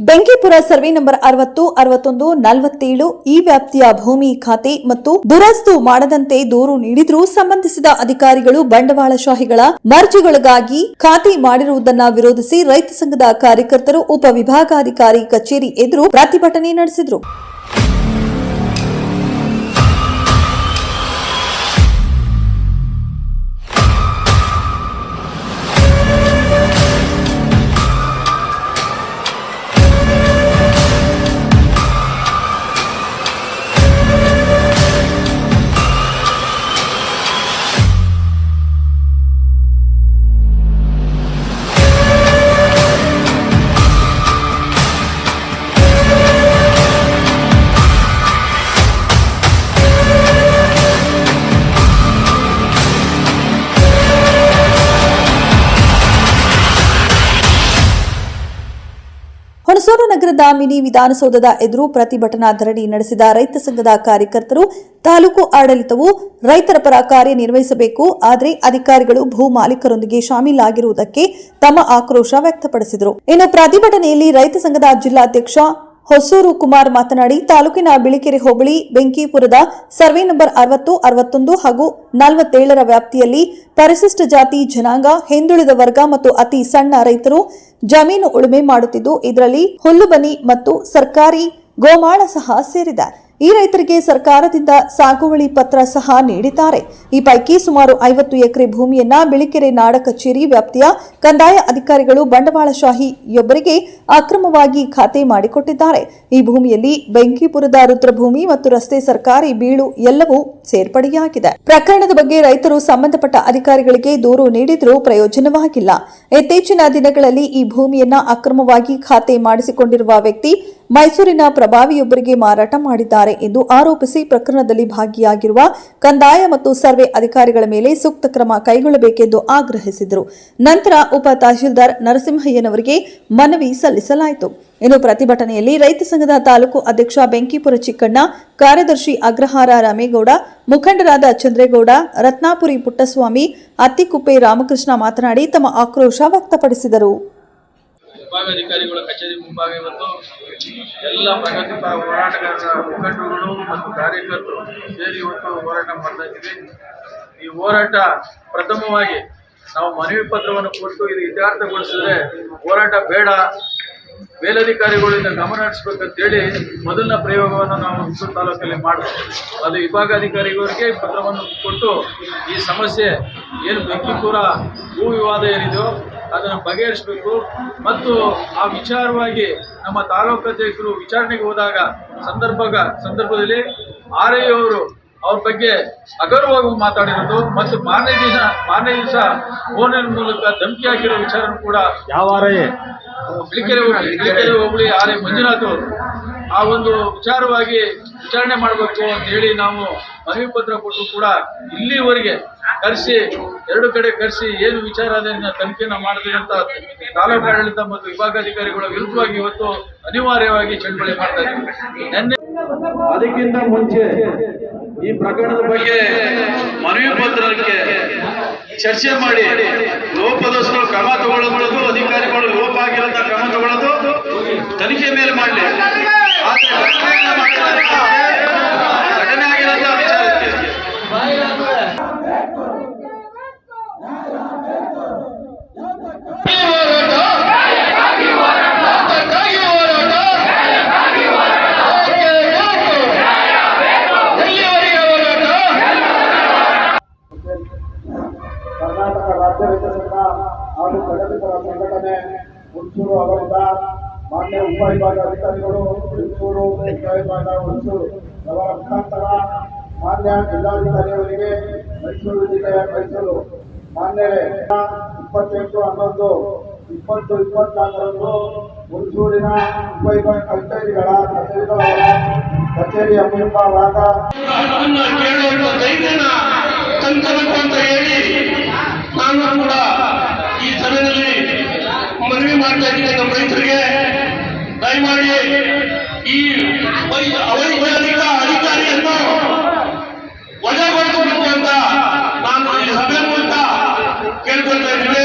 ಬೆಂಕಿಪುರ survey number 60, 61, 47 ಈ ವ್ಯಾಪ್ತಿಯ ಭೂಮಿ ಖಾತೆ ಮತ್ತು ದುರಸ್ತು ಮಾಡದಂತೆ ದೂರು ನೀಡಿದ್ರೂ ಸಂಬಂಧಿಸಿದ ಅಧಿಕಾರಿಗಳು ಬಂಡವಾಳಶಾಹಿಗಳ ಮರ್ಜಿಗಳಿಗಾಗಿ ಖಾತೆ ಮಾಡಿರುವುದನ್ನು ವಿರೋಧಿಸಿ ರೈತ ಸಂಘದ ಕಾರ್ಯಕರ್ತರು ಉಪವಿಭಾಗಾಧಿಕಾರಿ ಕಚೇರಿ ಎದುರು ಪ್ರತಿಭಟನೆ ನಡೆಸಿದರು. ಹುಣಸೂರು ನಗರದ ಮಿನಿ ವಿಧಾನಸೌಧದ ಎದುರು ಪ್ರತಿಭಟನಾ ಧರಣಿ ನಡೆಸಿದ ರೈತ ಸಂಘದ ಕಾರ್ಯಕರ್ತರು ತಾಲೂಕು ಆಡಳಿತವು ರೈತರ ಪರ ಕಾರ್ಯನಿರ್ವಹಿಸಬೇಕು, ಆದರೆ ಅಧಿಕಾರಿಗಳು ಭೂ ಮಾಲೀಕರೊಂದಿಗೆ ಶಾಮೀಲಾಗಿರುವುದಕ್ಕೆ ತಮ್ಮ ಆಕ್ರೋಶ ವ್ಯಕ್ತಪಡಿಸಿದರು. ಇನ್ನು ಪ್ರತಿಭಟನೆಯಲ್ಲಿ ರೈತ ಸಂಘದ ಜಿಲ್ಲಾಧ್ಯಕ್ಷ ಹೊಸೂರು ಕುಮಾರ್ ಮಾತನಾಡಿ, ತಾಲೂಕಿನ ಬಿಳಿಕೆರೆ ಹೋಬಳಿ ಬೆಂಕಿಪುರದ ಸರ್ವೆ ನಂಬರ್ 60, 61 ಹಾಗೂ 47ರ ವ್ಯಾಪ್ತಿಯಲ್ಲಿ ಪರಿಶಿಷ್ಟ ಜಾತಿ ಜನಾಂಗ, ಹಿಂದುಳಿದ ವರ್ಗ ಮತ್ತು ಅತಿ ಸಣ್ಣ ರೈತರು ಜಮೀನು ಉಳುಮೆ ಮಾಡುತ್ತಿದ್ದು, ಇದರಲ್ಲಿ ಹುಲ್ಲುಬನಿ ಮತ್ತು ಸರ್ಕಾರಿ ಗೋಮಾಳ ಸಹ ಸೇರಿದೆ. ಈ ರೈತರಿಗೆ ಸರ್ಕಾರದಿಂದ ಸಾಗುವಳಿ ಪತ್ರ ಸಹ ನೀಡಿದ್ದಾರೆ. ಈ ಪೈಕಿ ಸುಮಾರು 50 ಎಕರೆ ಭೂಮಿಯನ್ನ ಬಿಳಿಕೆರೆ ನಾಡ ಕಚೇರಿ ವ್ಯಾಪ್ತಿಯ ಕಂದಾಯ ಅಧಿಕಾರಿಗಳು ಬಂಡವಾಳಶಾಹಿಯೊಬ್ಬರಿಗೆ ಅಕ್ರಮವಾಗಿ ಖಾತೆ ಮಾಡಿಕೊಟ್ಟಿದ್ದಾರೆ. ಈ ಭೂಮಿಯಲ್ಲಿ ಬೆಂಕಿಪುರದ ರುದ್ರಭೂಮಿ ಮತ್ತು ರಸ್ತೆ, ಸರ್ಕಾರಿ ಬೀಳು ಎಲ್ಲವೂ ಸೇರ್ಪಡೆಯಾಗಿದೆ. ಪ್ರಕರಣದ ಬಗ್ಗೆ ರೈತರು ಸಂಬಂಧಪಟ್ಟ ಅಧಿಕಾರಿಗಳಿಗೆ ದೂರು ನೀಡಿದರೂ ಪ್ರಯೋಜನವಾಗಿಲ್ಲ. ಇತ್ತೀಚಿನ ದಿನಗಳಲ್ಲಿ ಈ ಭೂಮಿಯನ್ನ ಅಕ್ರಮವಾಗಿ ಖಾತೆ ಮಾಡಿಸಿಕೊಂಡಿರುವ ವ್ಯಕ್ತಿ ಮೈಸೂರಿನ ಪ್ರಭಾವಿಯೊಬ್ಬರಿಗೆ ಮಾರಾಟ ಮಾಡಿದ್ದಾರೆ ಎಂದು ಆರೋಪಿಸಿ ಪ್ರಕರಣದಲ್ಲಿ ಭಾಗಿಯಾಗಿರುವ ಕಂದಾಯ ಮತ್ತು ಸರ್ವೆ ಅಧಿಕಾರಿಗಳ ಮೇಲೆ ಸೂಕ್ತ ಕ್ರಮ ಕೈಗೊಳ್ಳಬೇಕೆಂದು ಆಗ್ರಹಿಸಿದರು. ನಂತರ ಉಪ ತಹಶೀಲ್ದಾರ್ ನರಸಿಂಹಯ್ಯನವರಿಗೆ ಮನವಿ ಸಲ್ಲಿಸಲಾಯಿತು. ಇನ್ನು ಪ್ರತಿಭಟನೆಯಲ್ಲಿ ರೈತ ಸಂಘದ ತಾಲೂಕು ಅಧ್ಯಕ್ಷ ಬೆಂಕಿಪುರ ಚಿಕ್ಕಣ್ಣ, ಕಾರ್ಯದರ್ಶಿ ಅಗ್ರಹಾರ ರಾಮೇಗೌಡ, ಮುಖಂಡರಾದ ಚಂದ್ರೇಗೌಡ, ರತ್ನಾಪುರಿ ಪುಟ್ಟಸ್ವಾಮಿ, ಅತ್ತಿಕುಪ್ಪೆ ರಾಮಕೃಷ್ಣ ಮಾತನಾಡಿ ತಮ್ಮ ಆಕ್ರೋಶ ವ್ಯಕ್ತಪಡಿಸಿದರು. ವಿಭಾಗಾಧಿಕಾರಿಗಳ ಕಚೇರಿ ಮುಂಭಾಗ ಇವತ್ತು ಎಲ್ಲ ಪ್ರಗತಿಪರ ಹೋರಾಟಗಾರರ ಮುಖಂಡರುಗಳು ಮತ್ತು ಕಾರ್ಯಕರ್ತರು ಸೇರಿ ಇವತ್ತು ಹೋರಾಟ ಮಾಡ್ತಾ ಇದ್ದೀವಿ. ಈ ಹೋರಾಟ ಪ್ರಥಮವಾಗಿ ನಾವು ಮನವಿ ಪತ್ರವನ್ನು ಕೊಟ್ಟು ಇದು ಇತ್ಯರ್ಥಗೊಳಿಸಿದ್ರೆ ಹೋರಾಟ ಬೇಡ, ಮೇಲಧಿಕಾರಿಗಳಿಂದ ಗಮನ ಹರಿಸಬೇಕಂತೇಳಿ ಮೊದಲನ ಪ್ರಯೋಗವನ್ನು ನಾವು ಹುಣಸೂರು ತಾಲೂಕಲ್ಲಿ ಮಾಡಿದ್ವಿ. ಅದು ವಿಭಾಗಾಧಿಕಾರಿಗಳಿಗೆ ಪತ್ರವನ್ನು ಕೊಟ್ಟು ಈ ಸಮಸ್ಯೆ ಏನು ಬೆಂಕಿಪುರ ಭೂ ವಿವಾದ ಏನಿದೆಯೋ ಅದನ್ನು ಬಗೆಹರಿಸಬೇಕು ಮತ್ತು ಆ ವಿಚಾರವಾಗಿ ನಮ್ಮ ತಾಲೂಕು ಅಧ್ಯಕ್ಷರು ವಿಚಾರಣೆಗೆ ಹೋದಾಗ ಸಂದರ್ಭದಲ್ಲಿ RI ಅವರು ಅವ್ರ ಬಗ್ಗೆ ಅಗೌರವವಾಗಿ ಮಾತಾಡಿರೋದು ಮತ್ತು ಮಾರನೇ ದಿವಸ ಫೋನಿನ ಮೂಲಕ ಧಮಕಿ ಹಾಕಿರೋ ವಿಚಾರ ಕೂಡ ಯಾವ ಬಿಳಿಕೆರೆ ಹೋಬಳಿ RI ಮಂಜುನಾಥ್ ಅವರು ಆ ಒಂದು ವಿಚಾರವಾಗಿ ವಿಚಾರಣೆ ಮಾಡಬೇಕು ಅಂತ ಹೇಳಿ ನಾವು ಮನವಿ ಪತ್ರ ಕೊಟ್ಟು ಕೂಡ ಇಲ್ಲಿವರೆಗೆ ಕರೆಸಿ 2 ಕಡೆ ಕರೆಸಿ ಏನು ವಿಚಾರ ಅದನ್ನು ತನಿಖೆನ ಮಾಡ್ತೀವಿ ಅಂತ ತಾಲೂಕು ಆಡಳಿತ ಮತ್ತು ವಿಭಾಗಾಧಿಕಾರಿಗಳ ವಿರುದ್ಧವಾಗಿ ಇವತ್ತು ಅನಿವಾರ್ಯವಾಗಿ ಚಳವಳಿ ಮಾಡ್ತಾ ಇದ್ದೀವಿ. ನಿನ್ನೆ ಅದಕ್ಕಿಂತ ಮುಂಚೆ ಈ ಪ್ರಕರಣದ ಬಗ್ಗೆ ಮನವಿ ಪತ್ರಕ್ಕೆ ಚರ್ಚೆ ಮಾಡಿ ಲೋಪದೋಷಗಳು ಕ್ರಮ ತಗೊಳ್ಳೋದು, ಅಧಿಕಾರಿಗಳು ಲೋಪ ಆಗಿರೋಂಥ ಕ್ರಮ ತಗೊಳ್ಳೋದು ತನಿಖೆ ಮೇಲೆ ಮಾಡಲಿ. ಘಟನೆ ಆಗಿರೋಂಥ ವಿಚಾರಕ್ಕೆ ಕರ್ನಾಟಕ ರಾಜ್ಯ ರೈತ ಸಂಘ ಹಾಗೂ ಪ್ರಗತಿಪರ ಸಂಘಟನೆ ಹುಣಸೂರು ಅವರಿಂದ ಮಾನ್ಯ ಉಪವಿಭಾಗಾಧಿಕಾರಿಗಳು ಹುಣಸೂರು, ಉಪವಿಭಾಗ ಹುಣಸೂರು ಅವರ ಮುಖಾಂತರ ಮಾನ್ಯ ಜಿಲ್ಲಾಧಿಕಾರಿಯವರಿಗೆ ಮೈಸೂರು ಜಿಲ್ಲೆಯ ಮೈಸೂರು ಮಾನ್ಯರೇ 28/11/2024ರಂದು ಹುಣಸೂರಿನ ಉಪವಿಭಾಗ ಕಚೇರಿಗಳ ಕಚೇರಿಯ ಮುಂಭಾಗ ಅಂತ ಹೇಳಿ ನಾನು ಕೂಡ ಈ ಸಭೆಯಲ್ಲಿ ಮನವಿ ಮಾಡ್ತಾ ಇದ್ದೀನಿ. ನಮ್ಮ ರೈತರಿಗೆ ದಯಮಾಡಿ ಈ ಅವೈಜ್ಞಾನಿಕ ಅಧಿಕಾರಿಯನ್ನು ವಜಾಗೊಳಿಸಬೇಕು ಅಂತ ನಾನು ಈ ಸಭೆ ಮೂಲಕ ಕೇಳ್ಕೊಳ್ತಾ ಇದ್ದೇವೆ.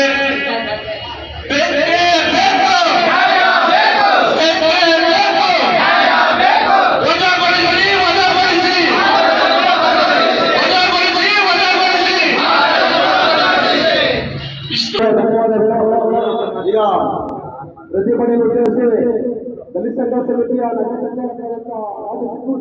ಈಗ ಪ್ರತಿಭಟನೆ ಉದ್ದೇಶಿಸಿ ದಲಿತ ಸಂಘರ್ಷ ಸಮಿತಿಯ ನಗರ ಸಂಚಾಲಕರಾದಂತಹ ರಾಜು ಚಿಕ್ಕೂರು